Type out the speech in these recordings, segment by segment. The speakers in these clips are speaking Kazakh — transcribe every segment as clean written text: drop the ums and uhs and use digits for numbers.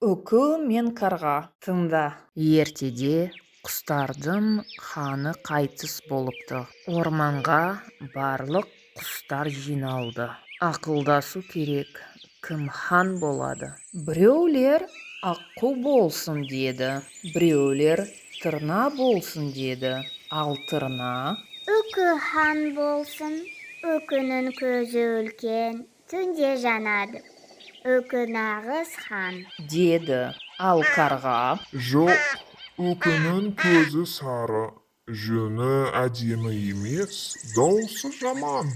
Үкі мен қарға. Тыңда. Ертеде құстардың ханы қайтыс болыпты. Орманға барлық құстар жиналды. Ақылдасу керек, кім хан болады? Біреулер аққу болсын деді. Біреулер тырна болсын деді. Ал тырна Үкі хан болсын, үкінің көзі үлкен, түнде жанады. Үкі нағыз хан. деді. Ал қарға Жоқ, үкінің көзі сары, жүні әдемі емес, даусы жаман.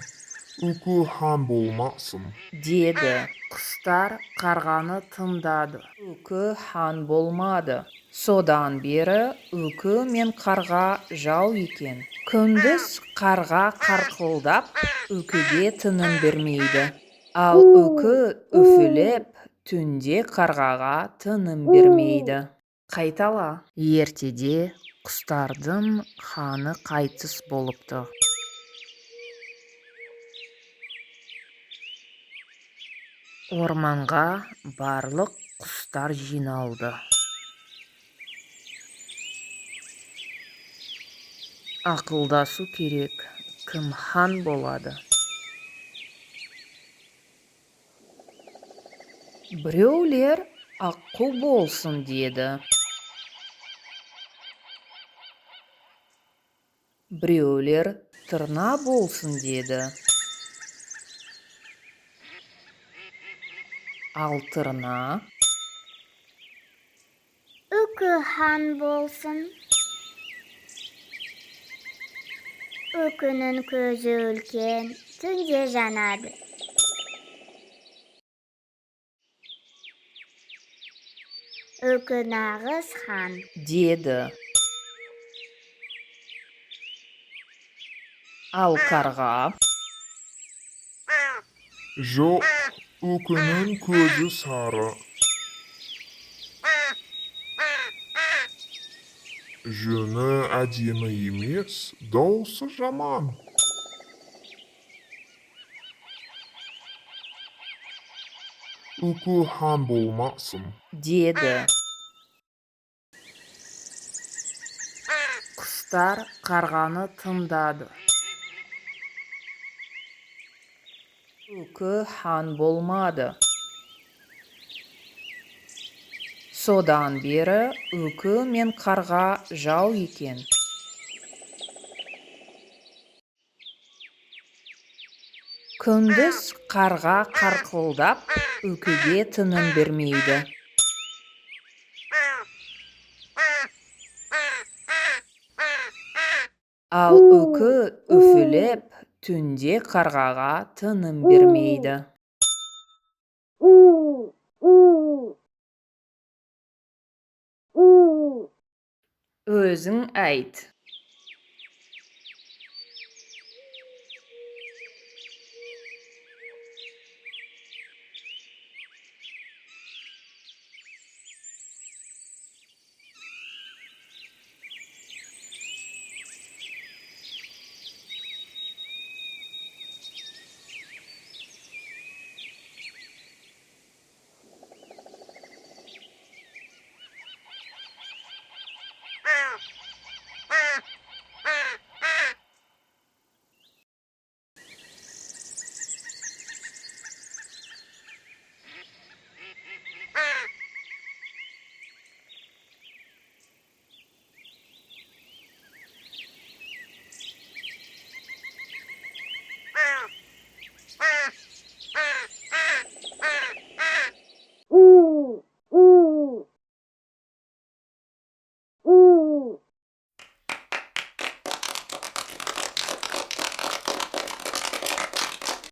Үкі хан болмасын. деді. Құстар қарғаны тыңдады. Үкі хан болмады. Содан бері үкі мен қарға жау екен. Күндіз қарға қарқылдап, үкіге тыным бермейді. Ал үкі үфілеп, түнде қарғаға тыным бермейді. Қайтала. Ертеде құстардың ханы қайтыс болыпты. Орманға барлық құстар жиналды. Ақылдасу керек, кім хан болады? Біреулер аққу болсын деді. Біреулер тырна болсын деді. Ал тырна Үкі хан болсын, үкінің көзі үлкен, түнде жанады. Үкі нағыз хан. деді. Ал қарға Жоқ, үкінің көзі сары, жүні әдемі емес, даусы жаман. Үкі хан болмасын. деді. Құстар қарғаны тыңдады. Үкі хан болмады. Содан бері үкі мен қарға жау екен. Күндіз қарға қарқылдап, үкіге тыным бермейді. Ал үкі үфілеп, түнде қарғаға тыным бермейді. Өзің айт.